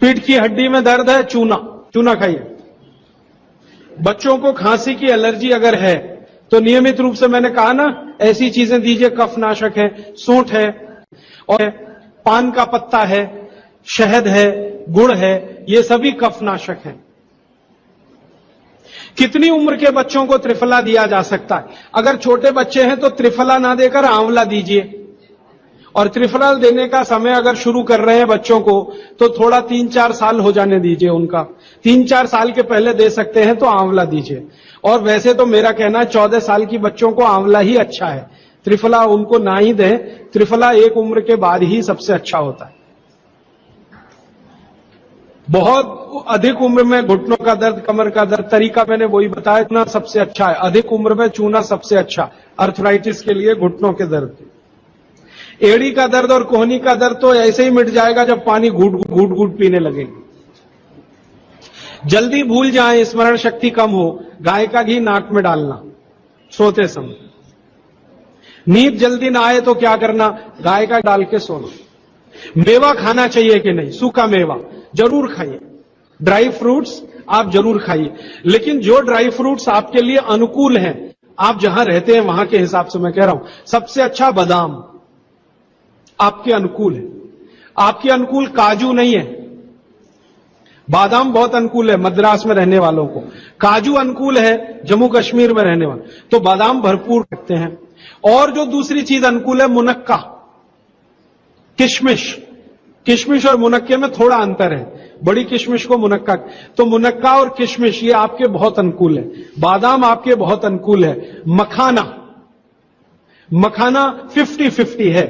पीठ की हड्डी में दर्द है, चूना खाइए। बच्चों को खांसी की एलर्जी अगर है तो नियमित रूप से मैंने कहा ना, ऐसी चीजें दीजिए, कफनाशक है, सूंठ है, और पान का पत्ता है, शहद है, गुड़ है, ये सभी कफनाशक हैं। कितनी उम्र के बच्चों को त्रिफला दिया जा सकता है? अगर छोटे बच्चे हैं तो त्रिफला ना देकर आंवला दीजिए, और त्रिफला देने का समय अगर शुरू कर रहे हैं बच्चों को तो थोड़ा 3-4 साल हो जाने दीजिए उनका। 3-4 साल के पहले दे सकते हैं तो आंवला दीजिए। और वैसे तो मेरा कहना है 14 साल की बच्चों को आंवला ही अच्छा है, त्रिफला उनको ना ही दें। त्रिफला एक उम्र के बाद ही सबसे अच्छा होता है। बहुत अधिक उम्र में घुटनों का दर्द, कमर का दर्द, तरीका मैंने वही बताया, चूना सबसे अच्छा है। अधिक उम्र में चूना सबसे अच्छा, अर्थराइटिस के लिए, घुटनों के दर्द। एड़ी का दर्द और कोहनी का दर्द तो ऐसे ही मिट जाएगा जब पानी घूट घूट पीने लगेंगे। जल्दी भूल जाएं, स्मरण शक्ति कम हो, गाय का घी नाक में डालना सोते समय। नींद जल्दी ना आए तो क्या करना? गाय का डाल के सोना। मेवा खाना चाहिए कि नहीं? सूखा मेवा जरूर खाइए, ड्राई फ्रूट्स आप जरूर खाइए, लेकिन जो ड्राई फ्रूट्स आपके लिए अनुकूल हैं, आप जहां रहते हैं वहां के हिसाब से मैं कह रहा हूं, सबसे अच्छा बादाम आपके अनुकूल है। आपके अनुकूल काजू नहीं है। बादाम बहुत अनुकूल है मद्रास में रहने वालों को, काजू अनुकूल है जम्मू कश्मीर में रहने वाले, तो बादाम भरपूर रखते हैं। और जो दूसरी चीज अनुकूल है, मुनक्का, किशमिश। किशमिश और मुनक्के में थोड़ा अंतर है, बड़ी किशमिश को मुनक्का, तो मुनक्का और किशमिश ये आपके बहुत अनुकूल है। बादाम आपके बहुत अनुकूल है। मखाना 50-50 है।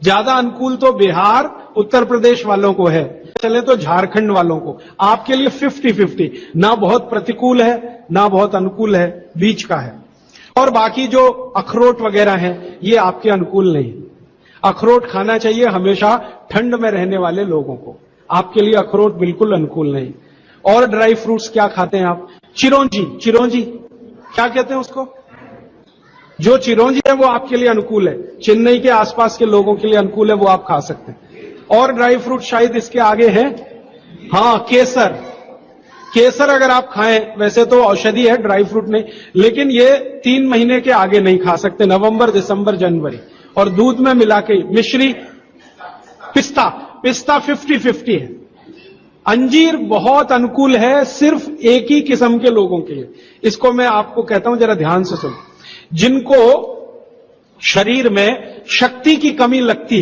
ज्यादा अनुकूल तो बिहार, उत्तर प्रदेश वालों को है, चले तो झारखंड वालों को। आपके लिए 50-50, ना बहुत प्रतिकूल है ना बहुत अनुकूल है, बीच का है। और बाकी जो अखरोट वगैरह हैं ये आपके अनुकूल नहीं। अखरोट खाना चाहिए हमेशा ठंड में रहने वाले लोगों को, आपके लिए अखरोट बिल्कुल अनुकूल नहीं। और ड्राई फ्रूट्स क्या खाते हैं आप? चिरौंजी क्या कहते हैं उसको? जो चिरौंजी है वो आपके लिए अनुकूल है, चेन्नई के आसपास के लोगों के लिए अनुकूल है, वो आप खा सकते हैं। और ड्राई फ्रूट शायद इसके आगे है, हां, केसर अगर आप खाएं, वैसे तो औषधि है, ड्राई फ्रूट नहीं, लेकिन ये 3 महीने के आगे नहीं खा सकते, नवंबर, दिसंबर, जनवरी। और दूध में मिला के मिश्री, पिस्ता 50-50 है। अंजीर बहुत अनुकूल है सिर्फ एक ही किस्म के लोगों के लिए। इसको मैं आपको कहता हूं, जरा ध्यान से सुनो। जिनको शरीर में शक्ति की कमी लगती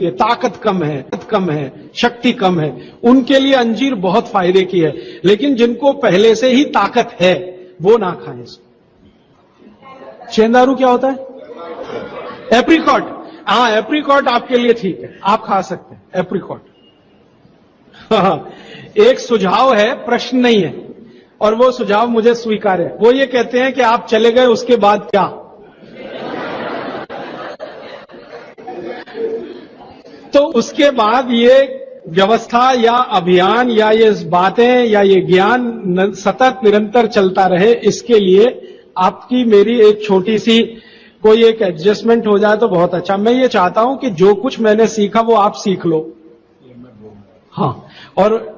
है, ताकत कम है, शक्ति कम है, उनके लिए अंजीर बहुत फायदे की है। लेकिन जिनको पहले से ही ताकत है वो ना खाएं इसको। चेंदारू क्या होता है? एप्रिकॉट। हाँ, एप्रिकॉट आपके लिए ठीक है, आप खा सकते हैं एप्रिकॉट। एक सुझाव है, प्रश्न नहीं है, और वो सुझाव मुझे स्वीकार है। वो ये कहते हैं कि आप चले गए उसके बाद क्या? तो उसके बाद ये व्यवस्था या अभियान या ये बातें या ये ज्ञान सतत निरंतर चलता रहे, इसके लिए आपकी मेरी एक छोटी सी कोई एक एडजस्टमेंट हो जाए तो बहुत अच्छा। मैं ये चाहता हूं कि जो कुछ मैंने सीखा वो आप सीख लो। हाँ, और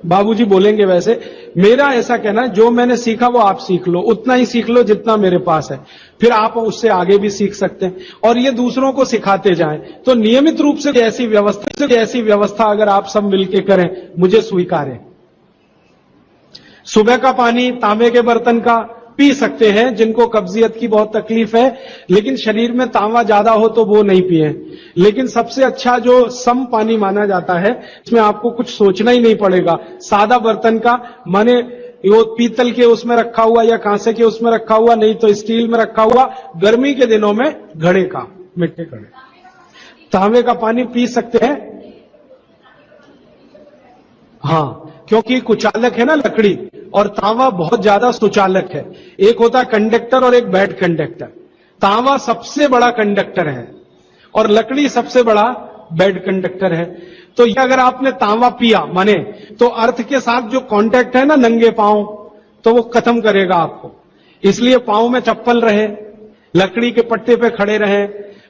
बाबूजी बोलेंगे वैसे, मेरा ऐसा कहना है जो मैंने सीखा वो आप सीख लो, उतना ही सीख लो जितना मेरे पास है, फिर आप उससे आगे भी सीख सकते हैं और ये दूसरों को सिखाते जाएं। तो नियमित रूप से ऐसी व्यवस्था अगर आप सब मिलकर करें, मुझे स्वीकार है। सुबह का पानी तांबे के बर्तन का पी सकते हैं जिनको कब्जियत की बहुत तकलीफ है, लेकिन शरीर में तांबा ज्यादा हो तो वो नहीं पिए। लेकिन सबसे अच्छा जो सम पानी माना जाता है, इसमें आपको कुछ सोचना ही नहीं पड़ेगा। सादा बर्तन का, माने वो पीतल के उसमें रखा हुआ या कांसे के उसमें रखा हुआ, नहीं तो स्टील में रखा हुआ, गर्मी के दिनों में घड़े का, मिट्टी घड़े, तांबे का पानी पी सकते हैं। हाँ, क्योंकि कुचालक है ना लकड़ी, और तांबा बहुत ज्यादा सुचालक है। एक होता है कंडक्टर और एक बैड कंडक्टर। तांबा सबसे बड़ा कंडक्टर है और लकड़ी सबसे बड़ा बैड कंडक्टर है। तो ये अगर आपने तांबा पिया माने, तो अर्थ के साथ जो कांटेक्ट है ना नंगे पांव, तो वो खत्म करेगा आपको। इसलिए पांव में चप्पल रहे, लकड़ी के पट्टे पे खड़े रहे,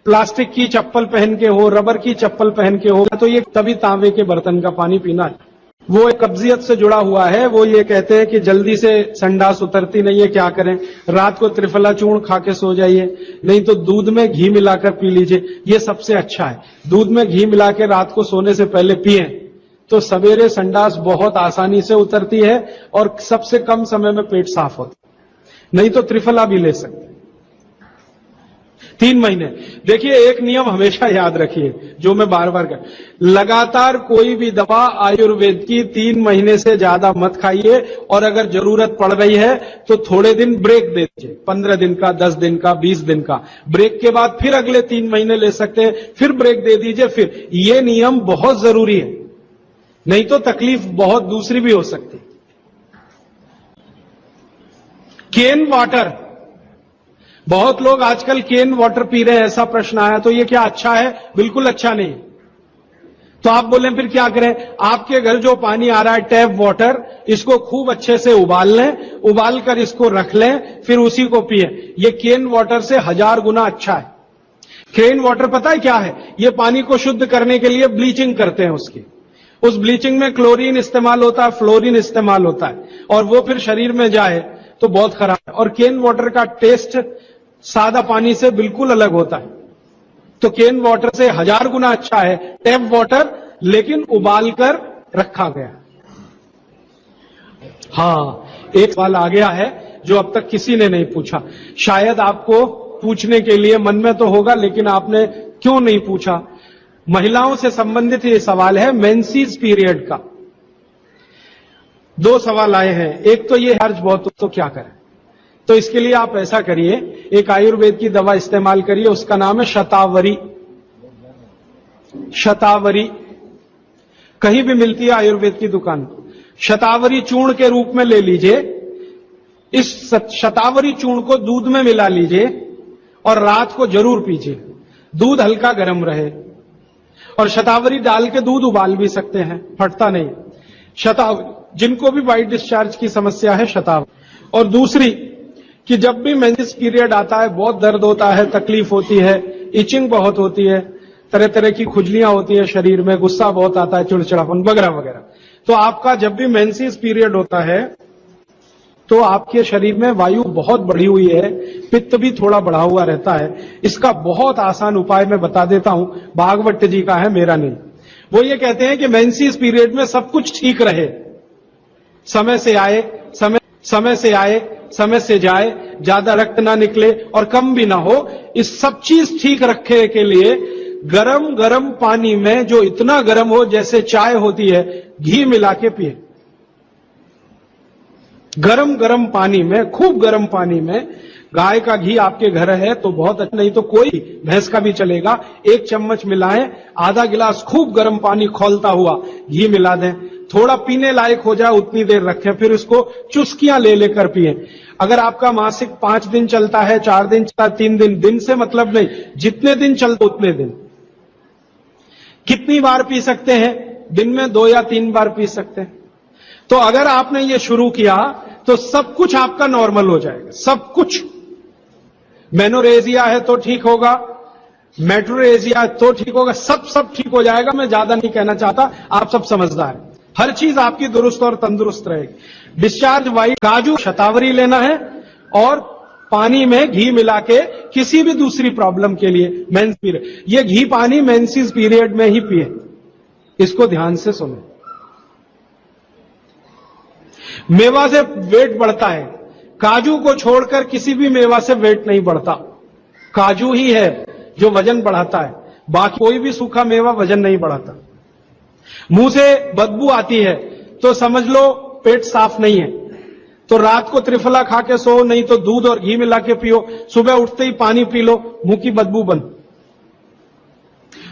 प्लास्टिक की चप्पल पहन के हो, रबर की चप्पल पहन के हो, तो ये तभी तांबे के बर्तन का पानी पीना है। वो एक कब्जियत से जुड़ा हुआ है। वो ये कहते हैं कि जल्दी से संडास उतरती नहीं है, क्या करें? रात को त्रिफला चूर्ण खा के सो जाइए, नहीं तो दूध में घी मिलाकर पी लीजिए, ये सबसे अच्छा है। दूध में घी मिला के रात को सोने से पहले पिए तो सवेरे संडास बहुत आसानी से उतरती है और सबसे कम समय में पेट साफ होता है। नहीं तो त्रिफला भी ले सकते 3 महीने। देखिए, एक नियम हमेशा याद रखिए, जो मैं बार बार कर, लगातार कोई भी दवा आयुर्वेद की 3 महीने से ज्यादा मत खाइए, और अगर जरूरत पड़ रही है तो थोड़े दिन ब्रेक दे दीजिए, 15 दिन का, 10 दिन का, 20 दिन का। ब्रेक के बाद फिर अगले 3 महीने ले सकते हैं, फिर ब्रेक दे दीजिए। फिर ये नियम बहुत जरूरी है, नहीं तो तकलीफ बहुत दूसरी भी हो सकती। केन वाटर, बहुत लोग आजकल केन वाटर पी रहे हैं, ऐसा प्रश्न आया, तो ये क्या अच्छा है? बिल्कुल अच्छा नहीं। तो आप बोले फिर क्या करें? आपके घर जो पानी आ रहा है टैप वाटर, इसको खूब अच्छे से उबाल लें, उबाल कर इसको रख लें, फिर उसी को पिए। ये केन वाटर से 1000 गुना अच्छा है। केन वाटर पता है क्या है? ये पानी को शुद्ध करने के लिए ब्लीचिंग करते हैं उसकी। उस ब्लीचिंग में क्लोरीन इस्तेमाल होता है, फ्लोरीन इस्तेमाल होता है, और वो फिर शरीर में जाए तो बहुत खराब है। और केन वाटर का टेस्ट सादा पानी से बिल्कुल अलग होता है। तो केन वाटर से 1000 गुना अच्छा है टैप वाटर, लेकिन उबाल कर रखा गया। हां, एक सवाल आ गया है जो अब तक किसी ने नहीं पूछा, शायद आपको पूछने के लिए मन में तो होगा, लेकिन आपने क्यों नहीं पूछा? महिलाओं से संबंधित ये सवाल है, मेंसेस पीरियड का। 2 सवाल आए हैं। एक तो ये हर्ज बहुत, तो क्या करें? तो इसके लिए आप ऐसा करिए, एक आयुर्वेद की दवा इस्तेमाल करिए, उसका नाम है शतावरी। शतावरी कहीं भी मिलती है आयुर्वेद की दुकान। शतावरी चूर्ण के रूप में ले लीजिए। इस शतावरी चूर्ण को दूध में मिला लीजिए और रात को जरूर पीजिए। दूध हल्का गर्म रहे, और शतावरी डाल के दूध उबाल भी सकते हैं, फटता नहीं। शतावरी, जिनको भी वाइट डिस्चार्ज की समस्या है, शतावरी। और दूसरी कि जब भी मेंसेस पीरियड आता है बहुत दर्द होता है, तकलीफ होती है, इचिंग बहुत होती है, तरह तरह की खुजलियां होती है शरीर में, गुस्सा बहुत आता है, चिड़चिड़ापन वगैरह वगैरह। तो आपका जब भी मेंसेस पीरियड होता है तो आपके शरीर में वायु बहुत बढ़ी हुई है, पित्त भी थोड़ा बढ़ा हुआ रहता है। इसका बहुत आसान उपाय मैं बता देता हूं, भागवत जी का है, मेरा नहीं। वो ये कहते हैं कि मेंसेस पीरियड में सब कुछ ठीक रहे, समय से आए, समय से जाए, ज्यादा रक्त ना निकले और कम भी ना हो, इस सब चीज ठीक रखने के लिए गरम गरम पानी में, जो इतना गरम हो जैसे चाय होती है, घी मिला के पिए। गरम गरम पानी में, खूब गरम पानी में, गाय का घी आपके घर है तो बहुत अच्छा, नहीं तो कोई भैंस का भी चलेगा, 1 चम्मच मिलाएं, आधा गिलास खूब गरम पानी खौलता हुआ घी मिला दें, थोड़ा पीने लायक हो जाए उतनी देर रखें, फिर उसको चुस्कियां ले लेकर पिए। अगर आपका मासिक 5 दिन चलता है, 4 दिन चलता है, 3 दिन, दिन से मतलब नहीं, जितने दिन चलते उतने दिन। कितनी बार पी सकते हैं? दिन में 2 या 3 बार पी सकते हैं। तो अगर आपने ये शुरू किया तो सब कुछ आपका नॉर्मल हो जाएगा, सब कुछ। मेनोरेजिया है तो ठीक होगा, मेट्रोरेजिया तो ठीक होगा, सब ठीक हो जाएगा। मैं ज्यादा नहीं कहना चाहता, आप सब समझदार हैं। हर चीज आपकी दुरुस्त और तंदुरुस्त रहेगी। डिस्चार्ज वाइज काजू, शतावरी लेना है, और पानी में घी मिला के, किसी भी दूसरी प्रॉब्लम के लिए, मेंस पीरियड, ये घी पानी मेंसेस पीरियड में ही पिए। इसको ध्यान से सुनो। मेवा से वेट बढ़ता है, काजू को छोड़कर किसी भी मेवा से वेट नहीं बढ़ता। काजू ही है जो वजन बढ़ाता है, बाकी कोई भी सूखा मेवा वजन नहीं बढ़ाता। मुंह से बदबू आती है तो समझ लो पेट साफ नहीं है, तो रात को त्रिफला खा के सो, नहीं तो दूध और घी मिला के पियो, सुबह उठते ही पानी पी लो, मुंह की बदबू बंद।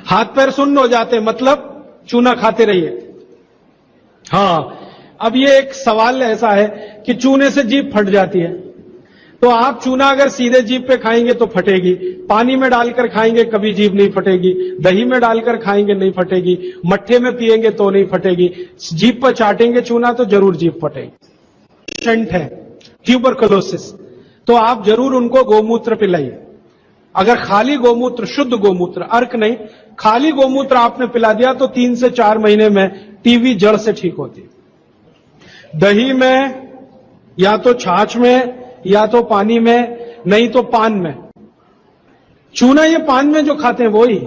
हाथ पैर सुन्न हो जाते, मतलब चूना खाते रहिए। हां, अब ये एक सवाल ऐसा है कि चूने से जीभ फट जाती है, तो आप चूना अगर सीधे जीभ पे खाएंगे तो फटेगी, पानी में डालकर खाएंगे कभी जीभ नहीं फटेगी, दही में डालकर खाएंगे नहीं फटेगी, मट्ठे में पिएंगे तो नहीं फटेगी, जीभ पर चाटेंगे चूना तो जरूर जीभ फटेगी। पेशेंट है ट्यूबरकुलोसिस, तो आप जरूर उनको गोमूत्र पिलाइए। अगर खाली गोमूत्र, शुद्ध गोमूत्र, अर्क नहीं, खाली गोमूत्र आपने पिला दिया तो 3 से 4 महीने में टीबी जड़ से ठीक होती। दही में, या तो छाछ में, या तो पानी में, नहीं तो पान में। चूना ये पान में जो खाते हैं वो ही।